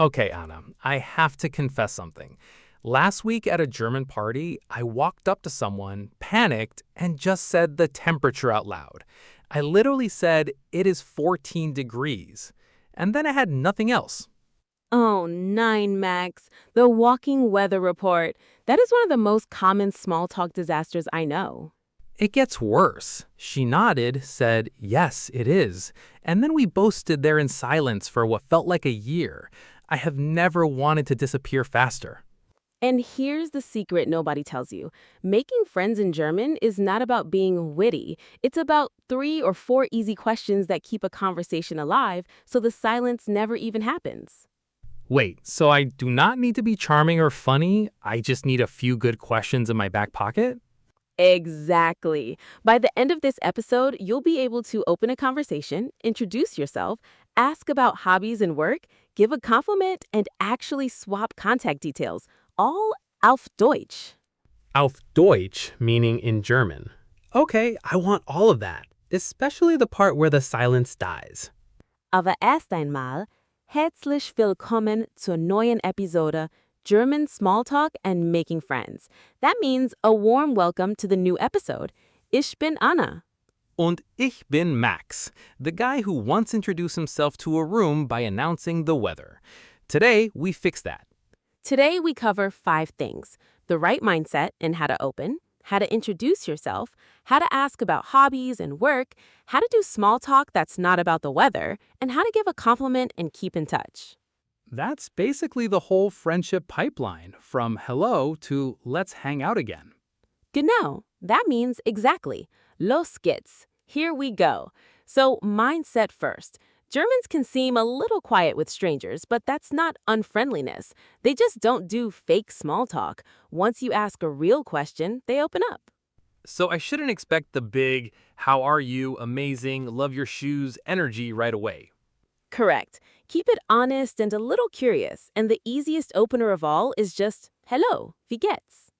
Okay, Anna, I have to confess something. Last week at a German party, I walked up to someone, panicked, and just said the temperature out loud. I literally said, it is 14 degrees. And then I had nothing else. Oh, nine, Max. The walking weather report. That is one of the most common small talk disasters I know. It gets worse. She nodded, said, yes, it is. And then we both stood there in silence for what felt like a year. I have never wanted to disappear faster. And here's the secret nobody tells you. Making friends in German is not about being witty. It's about 3 or 4 easy questions that keep a conversation alive so the silence never even happens. Wait, so I do not need to be charming or funny? I just need a few good questions in my back pocket? Exactly. By the end of this episode, you'll be able to open a conversation, introduce yourself, ask about hobbies and work, give a compliment, and actually swap contact details, all auf Deutsch. Auf Deutsch, meaning in German. Okay, I want all of that, especially the part where the silence dies. Aber erst einmal, herzlich willkommen zur neuen Episode German Small Talk and Making Friends. That means a warm welcome to the new episode. Ich bin Anna. Und ich bin Max, the guy who once introduced himself to a room by announcing the weather. Today, we fix that. Today we cover 5 things: the right mindset and how to open, how to introduce yourself, how to ask about hobbies and work, how to do small talk that's not about the weather, and how to give a compliment and keep in touch. That's basically the whole friendship pipeline, from hello to let's hang out again. Genau, that means exactly. Los geht's. Here we go. So, mindset first. Germans can seem a little quiet with strangers, but that's not unfriendliness. They just don't do fake small talk. Once you ask a real question, they open up. So I shouldn't expect the big, how are you, amazing, love your shoes energy right away. Correct. Keep it honest and a little curious, and the easiest opener of all is just, hello, wie geht's?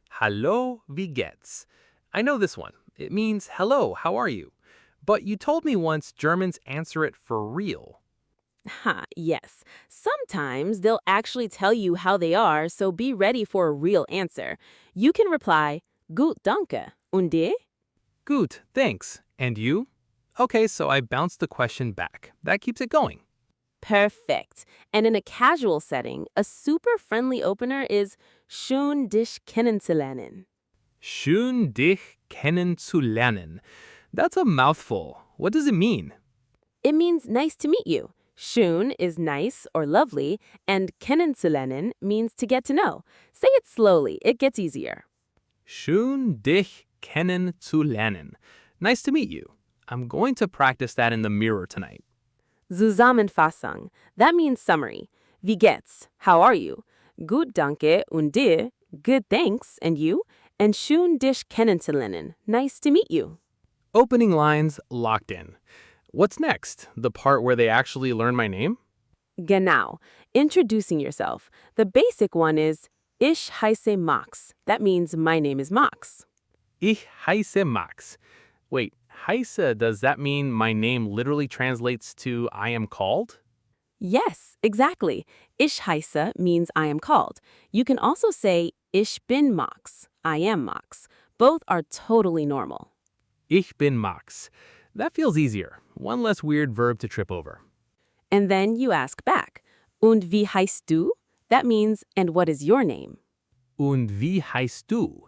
Hallo, wie geht's? I know this one. It means hello, how are you? But you told me once Germans answer it for real. Ha, yes. Sometimes they'll actually tell you how they are, so be ready for a real answer. You can reply, gut, danke. Und dir? Gut, thanks. And you? Okay, so I bounced the question back. That keeps it going. Perfect. And in a casual setting, a super friendly opener is schön dich kennenzulernen. Schön dich kennenzulernen. That's a mouthful. What does it mean? It means nice to meet you. Schön is nice or lovely, and kennenzulernen means to get to know. Say it slowly, it gets easier. Schön dich kennenzulernen. Nice to meet you. I'm going to practice that in the mirror tonight. Zusammenfassung. That means summary. Wie geht's? How are you? Gut, danke. Und dir? Good, thanks. And you? And schön dich kennenzulernen. Nice to meet you. Opening lines locked in. What's next? The part where they actually learn my name? Genau. Introducing yourself. The basic one is Ich heiße Max. That means my name is Max. Ich heiße Max. Wait, heiße, does that mean my name literally translates to I am called? Yes, exactly. Ich heiße means I am called. You can also say Ich bin Max. I am Max. Both are totally normal. Ich bin Max. That feels easier. One less weird verb to trip over. And then you ask back. Und wie heißt du? That means, and what is your name? Und wie heißt du?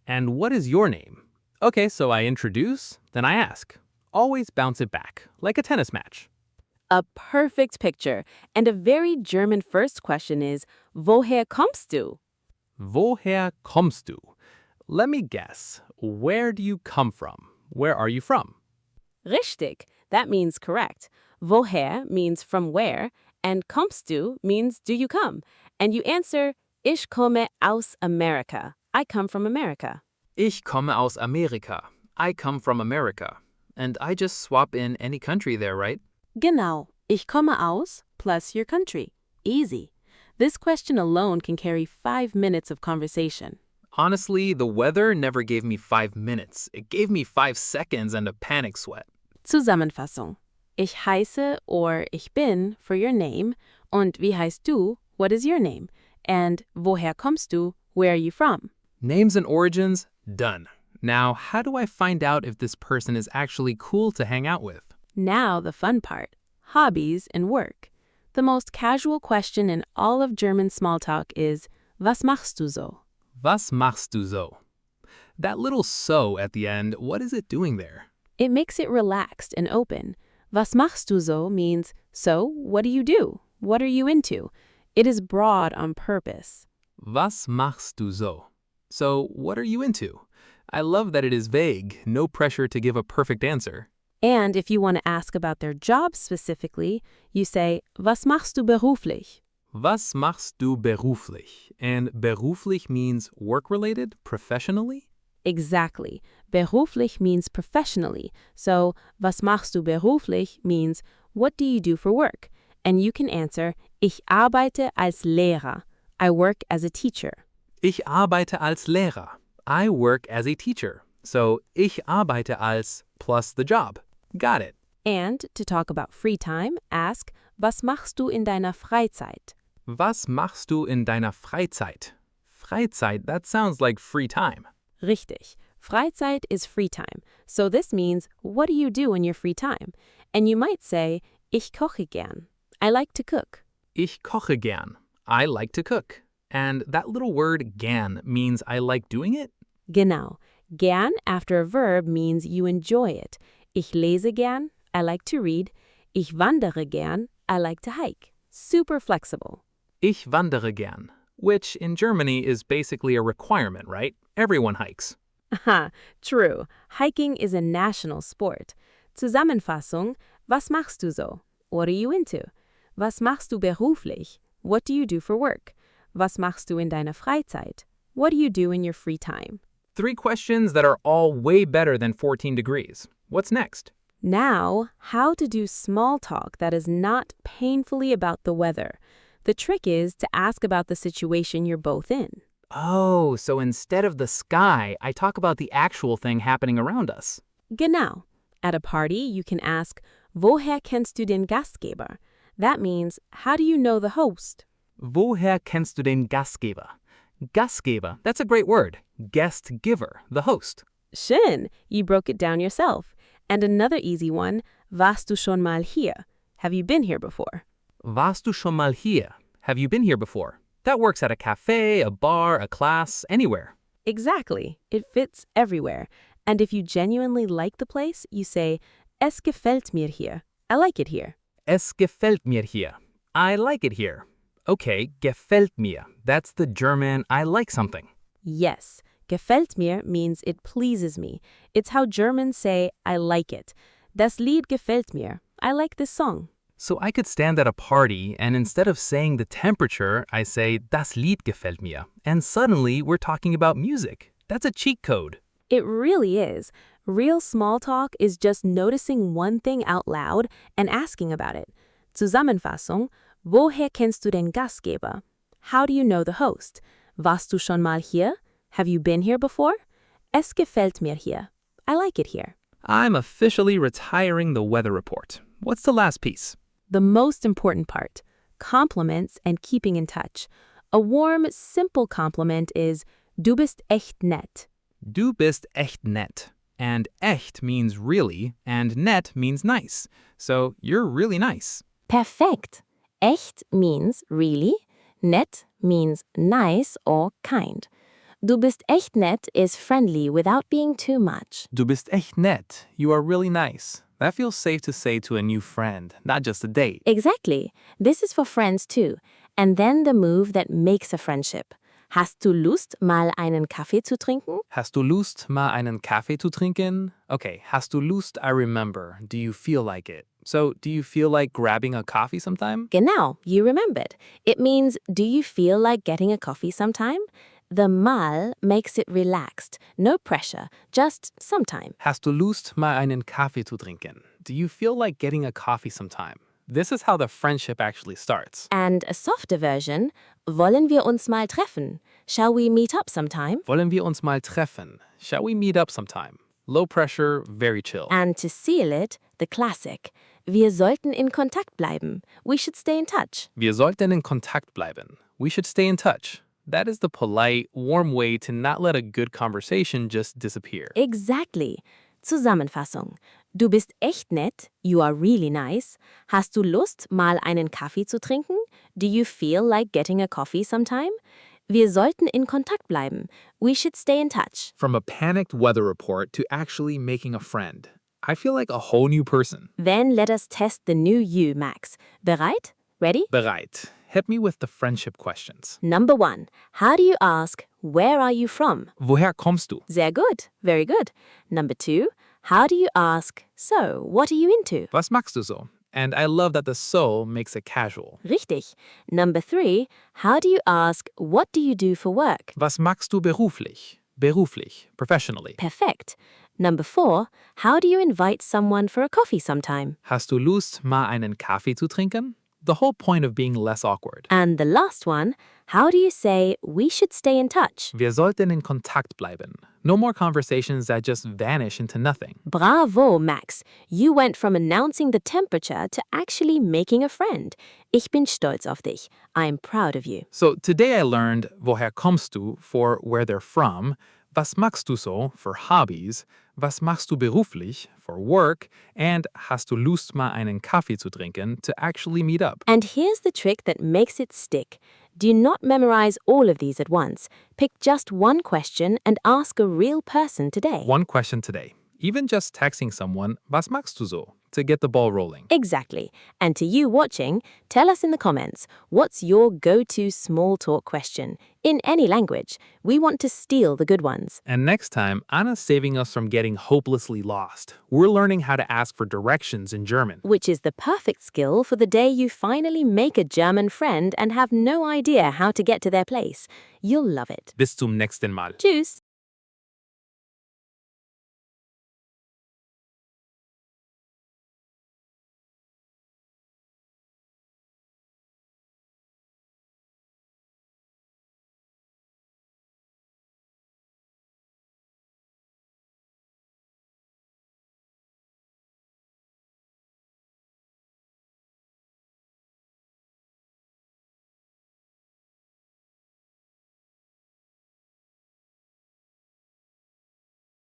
And what is your name? Okay, so I introduce, then I ask. Always bounce it back, like a tennis match. A perfect picture. And a very German first question is, Woher kommst du? Woher kommst du? Let me guess. Where do you come from? Where are you from? Richtig. That means correct. Woher means from where, and kommst du means do you come. And you answer, Ich komme aus Amerika. I come from America. Ich komme aus Amerika. I come from America. And I just swap in any country there, right? Genau. Ich komme aus plus your country. Easy. This question alone can carry 5 minutes of conversation. Honestly, the weather never gave me 5 minutes. It gave me 5 seconds and a panic sweat. Zusammenfassung. Ich heiße or ich bin for your name Und wie heißt du? What is your name? And woher kommst du? Where are you from? Names and origins, done. Now, how do I find out if this person is actually cool to hang out with? Now the fun part. Hobbies and work. The most casual question in all of German small talk is, was machst du so? Was machst du so? That little so at the end, what is it doing there? It makes it relaxed and open. Was machst du so means, so, what do you do? What are you into? It is broad on purpose. Was machst du so? So, what are you into? I love that it is vague, no pressure to give a perfect answer. And if you want to ask about their job specifically, you say, was machst du beruflich? Was machst du beruflich? And beruflich means work-related, professionally? Exactly. Beruflich means professionally. So, was machst du beruflich means, what do you do for work? And you can answer, ich arbeite als Lehrer. I work as a teacher. Ich arbeite als Lehrer. I work as a teacher. So, ich arbeite als plus the job. Got it. And to talk about free time, ask, was machst du in deiner Freizeit? Was machst du in deiner Freizeit? Freizeit, that sounds like free time. Richtig. Freizeit is free time. So this means, what do you do in your free time? And you might say, ich koche gern. I like to cook. Ich koche gern. I like to cook. And that little word gern means I like doing it? Genau. Gern after a verb means you enjoy it. Ich lese gern. I like to read. Ich wandere gern. I like to hike. Super flexible. Ich wandere gern, which in Germany is basically a requirement, right? Everyone hikes. Aha, true. Hiking is a national sport. Zusammenfassung, was machst du so? What are you into? Was machst du beruflich? What do you do for work? Was machst du in deiner Freizeit? What do you do in your free time? 3 questions that are all way better than 14 degrees. What's next? Now, how to do small talk that is not painfully about the weather. The trick is to ask about the situation you're both in. Oh, so instead of the sky, I talk about the actual thing happening around us. Genau. At a party, you can ask, woher kennst du den Gastgeber? That means, how do you know the host? Woher kennst du den Gastgeber? Gastgeber, that's a great word. Guest giver, the host. Schön, you broke it down yourself. And another easy one, warst du schon mal hier? Have you been here before? Warst du schon mal hier? Have you been here before? That works at a cafe, a bar, a class, anywhere. Exactly. It fits everywhere. And if you genuinely like the place, you say, es gefällt mir hier. I like it here. Es gefällt mir hier. I like it here. Okay, gefällt mir. That's the German I like something. Yes. Gefällt mir means it pleases me. It's how Germans say, I like it. Das Lied gefällt mir. I like this song. So I could stand at a party and instead of saying the temperature, I say, das Lied gefällt mir. And suddenly we're talking about music. That's a cheat code. It really is. Real small talk is just noticing one thing out loud and asking about it. Zusammenfassung, woher kennst du den Gastgeber? How do you know the host? Warst du schon mal hier? Have you been here before? Es gefällt mir hier. I like it here. I'm officially retiring the weather report. What's the last piece? The most important part, compliments and keeping in touch. A warm, simple compliment is, du bist echt nett. Du bist echt nett. And echt means really, and nett means nice. So you're really nice. Perfekt. Echt means really. Nett means nice or kind. Du bist echt nett is friendly without being too much. Du bist echt nett. You are really nice. That feels safe to say to a new friend, not just a date. Exactly. This is for friends too. And then the move that makes a friendship. Hast du Lust, mal einen Kaffee zu trinken? Hast du Lust, mal einen Kaffee zu trinken? Okay, hast du Lust, I remember. Do you feel like it? So, do you feel like grabbing a coffee sometime? Genau, you remembered. It means, do you feel like getting a coffee sometime? The mal makes it relaxed, no pressure, just sometime. Hast du Lust, mal einen Kaffee zu trinken? Do you feel like getting a coffee sometime? This is how the friendship actually starts. And a softer version, wollen wir uns mal treffen? Shall we meet up sometime? Wollen wir uns mal treffen? Shall we meet up sometime? Low pressure, very chill. And to seal it, the classic, Wir sollten in Kontakt bleiben. We should stay in touch. Wir sollten in Kontakt bleiben. We should stay in touch. That is the polite, warm way to not let a good conversation just disappear. Exactly. Zusammenfassung. Du bist echt nett. You are really nice. Hast du Lust, mal einen Kaffee zu trinken? Do you feel like getting a coffee sometime? Wir sollten in Kontakt bleiben. We should stay in touch. From a panicked weather report to actually making a friend. I feel like a whole new person. Then let us test the new you, Max. Bereit? Ready? Bereit. Hit me with the friendship questions. Number 1. How do you ask, where are you from? Woher kommst du? Sehr gut. Very good. Number 2. How do you ask, so, what are you into? Was machst du so? And I love that the so makes it casual. Richtig. Number 3. How do you ask, what do you do for work? Was machst du beruflich? Beruflich, professionally. Perfekt. Number 4. How do you invite someone for a coffee sometime? Hast du Lust, mal einen Kaffee zu trinken? The whole point of being less awkward. And the last one, how do you say, we should stay in touch? Wir sollten in Kontakt bleiben. No more conversations that just vanish into nothing. Bravo, Max. You went from announcing the temperature to actually making a friend. Ich bin stolz auf dich. I'm proud of you. So today I learned woher kommst du for where they're from, was machst du so for hobbies, was machst du beruflich for work, and hast du Lust mal einen Kaffee zu trinken to actually meet up. And here's the trick that makes it stick. Do not memorize all of these at once. Pick just one question and ask a real person today. One question today. Even just texting someone, was machst du so, to get the ball rolling. Exactly. And to you watching, tell us in the comments, what's your go-to small talk question? In any language. We want to steal the good ones. And next time, Anna's saving us from getting hopelessly lost. We're learning how to ask for directions in German. Which is the perfect skill for the day you finally make a German friend and have no idea how to get to their place. You'll love it. Bis zum nächsten Mal. Tschüss!